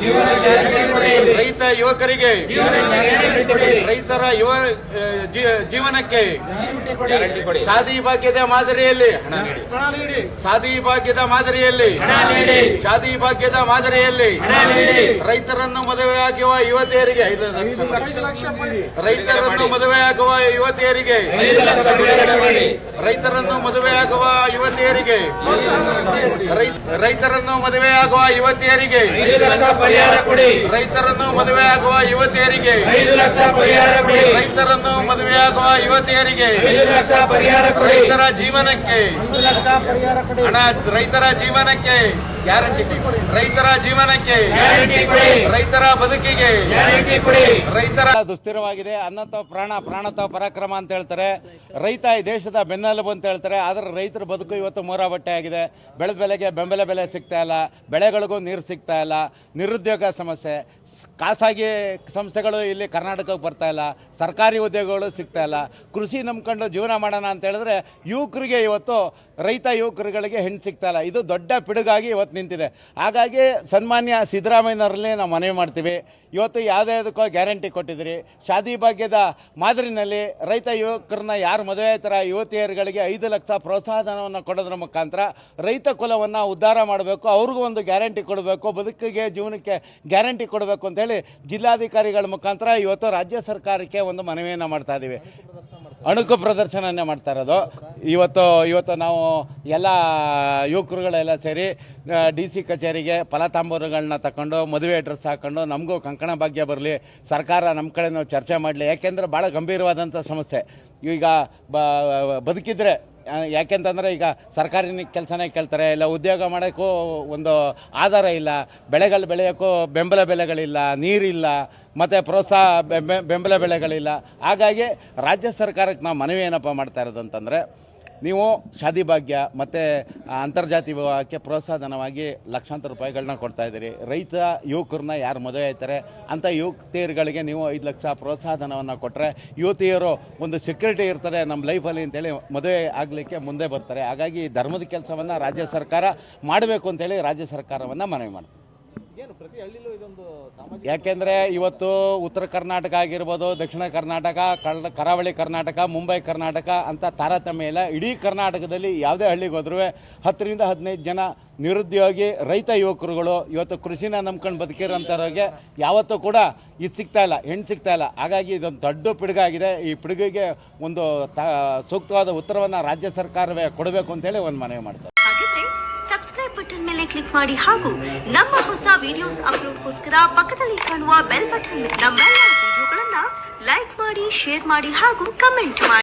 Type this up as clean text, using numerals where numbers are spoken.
ಯುವಕರಿಗೆ, ರೈತ ಯುವಕರಿಗೆ, ರೈತರ ಜೀವನಕ್ಕೆ ಶಾದಿ ಭಾಗ್ಯದ ಮಾದರಿಯಲ್ಲಿ ಶಾದಿ ಭಾಗ್ಯದ ಮಾದರಿಯಲ್ಲಿ ಶಾದಿ ಭಾಗ್ಯದ ಮಾದರಿಯಲ್ಲಿ ರೈತರನ್ನು ಮದುವೆಯಾಗುವ ಯುವತಿಯರಿಗೆ ರೈತರನ್ನು ಮದುವೆಯಾಗುವ ಯುವತಿಯರಿಗೆ ರೈತರನ್ನು ಮದುವೆಯಾಗುವ ಯುವತಿಯರಿಗೆ ರೈತರನ್ನು ಮದುವೆಯಾಗುವ ಯುವತಿಯರಿಗೆ ರೈತರನ್ನು ಮದುವೆಯಾಗುವ ಯುವತಿಯರಿಗೆ ರೈತರನ್ನು ಮದುವೆಯಾಗುವ ಯುವತಿಯರಿಗೆ ರೈತರ ಜೀವನಕ್ಕೆ ಹಣ ರೈತರ ಜೀವನಕ್ಕೆ ಗ್ಯಾರಂಟಿ ರೈತರ ಜೀವನಕ್ಕೆ ರೈತರ ಬದುಕಿಗೆ ರೈತರ ದುಸ್ಥಿರವಾಗಿದೆ. ಅನ್ನತೋ ಪ್ರಾಣ ಪ್ರಾಣತೋ ಪರಾಕ್ರಮ ಅಂತ ಹೇಳ್ತಾರೆ. ರೈತ ಈ ದೇಶದ ಬೆನ್ನೆಲುಬು ಅಂತ ಹೇಳ್ತಾರೆ. ಆದರೆ ರೈತರ ಬದುಕು ಇವತ್ತು ಮೂರಾಬಟ್ಟೆ ಆಗಿದೆ. ಬೆಳೆದ ಬೆಲೆಗೆ ಬೆಂಬಲ ಬೆಲೆ ಸಿಗ್ತಾ ಇಲ್ಲ, ಬೆಳೆಗಳಿಗೂ ನೀರು ಸಿಗ್ತಾ ಇಲ್ಲ, ನಿರುದ್ಯೋಗ ಸಮಸ್ಯೆ, ಖಾಸಗಿ ಸಂಸ್ಥೆಗಳು ಇಲ್ಲಿ ಕರ್ನಾಟಕಕ್ಕೆ ಬರ್ತಾ ಇಲ್ಲ, ಸರ್ಕಾರಿ ಉದ್ಯೋಗಗಳು ಸಿಗ್ತಾ ಇಲ್ಲ. ಕೃಷಿ ನಂಬ್ಕೊಂಡು ಜೀವನ ಮಾಡೋಣ ಅಂತ ಹೇಳಿದ್ರೆ ಯುವಕರಿಗೆ ಇವತ್ತು ರೈತ ಯುವಕರುಗಳಿಗೆ ಹೆಣ್ಣು ಸಿಗ್ತಾ ಇಲ್ಲ. ಇದು ದೊಡ್ಡ ಪಿಡುಗಾಗಿ ಇವತ್ತು ನಿಂತಿದೆ. ಹಾಗಾಗಿ ಸನ್ಮಾನ್ಯ ಸಿದ್ದರಾಮಯ್ಯನವರಲ್ಲಿ ನಾವು ಮನವಿ ಮಾಡ್ತೀವಿ. ಇವತ್ತು ಯಾವುದಕ್ಕೂ ಗ್ಯಾರಂಟಿ ಕೊಟ್ಟಿದ್ದೀರಿ. ಶಾದಿ ಭಾಗ್ಯದ ಮಾದರಿನಲ್ಲಿ ರೈತ ಯುವಕರನ್ನ ಯಾರು ಮದುವೆ ಆಯ್ತಾರ ಯುವತಿಯರುಗಳಿಗೆ 5 ಲಕ್ಷ ಪ್ರೋತ್ಸಾಹಧನವನ್ನು ಕೊಡೋದ್ರ ಮುಖಾಂತರ ರೈತ ಕುಲವನ್ನು ಉದ್ಧಾರ ಮಾಡಬೇಕು. ಅವ್ರಿಗೂ ಒಂದು ಗ್ಯಾರಂಟಿ ಕೊಡಬೇಕು, ಬದುಕಿಗೆ ಜೀವನಕ್ಕೆ ಗ್ಯಾರಂಟಿ ಕೊಡಬೇಕು ಅಂತೇಳಿ ಜಿಲ್ಲಾಧಿಕಾರಿಗಳ ಮುಖಾಂತರ ಇವತ್ತು ರಾಜ್ಯ ಸರ್ಕಾರಕ್ಕೆ ಒಂದು ಮನವಿಯನ್ನು ಮಾಡ್ತಾ ಇದ್ದೀವಿ. ಅಣುಕು ಪ್ರದರ್ಶನನೇ ಮಾಡ್ತಾ ಇರೋದು. ಇವತ್ತು ನಾವು ಎಲ್ಲ ಯುವಕರುಗಳೆಲ್ಲ ಸೇರಿ DC ಕಚೇರಿಗೆ ಫಲತಾಂಬೂಲಗಳನ್ನ ತಗೊಂಡು ಮದುವೆ ಡ್ರೆಸ್ ಹಾಕೊಂಡು ನಮಗೂ ಕಂಕಣ ಭಾಗ್ಯ ಬರಲಿ, ಸರ್ಕಾರ ನಮ್ಮ ಕಡೆ ನಾವು ಚರ್ಚೆ ಮಾಡಲಿ. ಯಾಕೆಂದರೆ ಭಾಳ ಗಂಭೀರವಾದಂಥ ಸಮಸ್ಯೆ. ಈಗ ಬದುಕಿದ್ರೆ ಯಾಕೆಂತಂದರೆ ಈಗ ಸರ್ಕಾರಿ ಕೆಲಸನೇ ಕೇಳ್ತಾರೆ, ಇಲ್ಲ ಉದ್ಯೋಗ ಮಾಡೋಕ್ಕೂ ಒಂದು ಆಧಾರ ಇಲ್ಲ, ಬೆಳೆಗಳು ಬೆಳೆಯೋಕ್ಕೂ ಬೆಂಬಲ ಬೆಲೆಗಳಿಲ್ಲ, ನೀರಿಲ್ಲ, ಮತ್ತು ಪ್ರೋತ್ಸಾಹ ಬೆಂಬಲ ಬೆಲೆಗಳಿಲ್ಲ. ಹಾಗಾಗಿ ರಾಜ್ಯ ಸರ್ಕಾರಕ್ಕೆ ನಾವು ಮನವಿ ಏನಪ್ಪ ಮಾಡ್ತಾ ಇರೋದು ಅಂತಂದರೆ, ನೀವು ಶಾದಿ ಭಾಗ್ಯ ಮತ್ತು ಅಂತರ್ಜಾತಿ ವಿವಾಹಕ್ಕೆ ಪ್ರೋತ್ಸಾಹಧನವಾಗಿ ಲಕ್ಷಾಂತರ ರೂಪಾಯಿಗಳನ್ನ ಕೊಡ್ತಾಯಿದ್ದೀರಿ. ರೈತ ಯುವಕರನ್ನ ಯಾರು ಮದುವೆ ಆಯ್ತಾರೆ ಅಂಥ ಯುವತಿಯರುಗಳಿಗೆ ನೀವು 5 ಲಕ್ಷ ಪ್ರೋತ್ಸಾಹಧನವನ್ನು ಕೊಟ್ಟರೆ ಯುವತಿಯರು ಒಂದು ಸೆಕ್ಯೂರಿಟಿ ಇರ್ತಾರೆ ನಮ್ಮ ಲೈಫಲ್ಲಿ ಅಂತೇಳಿ ಮದುವೆ ಆಗಲಿಕ್ಕೆ ಮುಂದೆ ಬರ್ತಾರೆ. ಹಾಗಾಗಿ ಧರ್ಮದ ಕೆಲಸವನ್ನು ರಾಜ್ಯ ಸರ್ಕಾರ ಮಾಡಬೇಕು ಅಂತೇಳಿ ರಾಜ್ಯ ಸರ್ಕಾರವನ್ನು ಮನವಿ ಮಾಡ್ತಾರೆ. ಯಾಕೆಂದರೆ ಇವತ್ತು ಉತ್ತರ ಕರ್ನಾಟಕ ಆಗಿರ್ಬೋದು, ದಕ್ಷಿಣ ಕರ್ನಾಟಕ, ಕರಾವಳಿ ಕರ್ನಾಟಕ, ಮುಂಬೈ ಕರ್ನಾಟಕ ಅಂತ ತಾರತಮ್ಯ ಇಲ್ಲ. ಇಡೀ ಕರ್ನಾಟಕದಲ್ಲಿ ಯಾವುದೇ ಹಳ್ಳಿಗೆ ಹೋದ್ರೂ 10 ರಿಂದ 15 ಜನ ನಿರುದ್ಯೋಗಿ ರೈತ ಯುವಕರುಗಳು ಇವತ್ತು ಕೃಷಿನ ನಂಬ್ಕೊಂಡು ಬದುಕಿರೋಂಥವ್ರಿಗೆ ಯಾವತ್ತೂ ಕೂಡ ಇದು ಸಿಗ್ತಾ ಇಲ್ಲ, ಹೆಣ್ಣು ಸಿಗ್ತಾ ಇಲ್ಲ. ಹಾಗಾಗಿ ಇದೊಂದು ದೊಡ್ಡ ಪಿಡುಗಾಗಿದೆ. ಈ ಪಿಡುಗಿಗೆ ಒಂದು ಸೂಕ್ತವಾದ ಉತ್ತರವನ್ನು ರಾಜ್ಯ ಸರ್ಕಾರವೇ ಕೊಡಬೇಕು ಅಂತೇಳಿ ಒಂದು ಮನವಿ ಮಾಡ್ತಾರೆ. ಸಬ್ಸ್ಕ್ರೈಬ್ ಬಟನ್ ಮೇಲೆ ಕ್ಲಿಕ್ ಮಾಡಿ ಹಾಗೂ ನಮ್ಮ ಹೊಸ ವಿಡಿಯೋಸ್ ಅಪ್ಲೋಡ್ಗೋಸ್ಕರ ಪಕ್ಕದಲ್ಲಿ ಕಾಣುವ ಬೆಲ್ ಬಟನ್ ನಮ್ಮೆಲ್ಲ ವಿಡಿಯೋಗಳನ್ನ ಲೈಕ್ ಮಾಡಿ, ಶೇರ್ ಮಾಡಿ ಹಾಗೂ ಕಮೆಂಟ್ ಮಾಡಿ.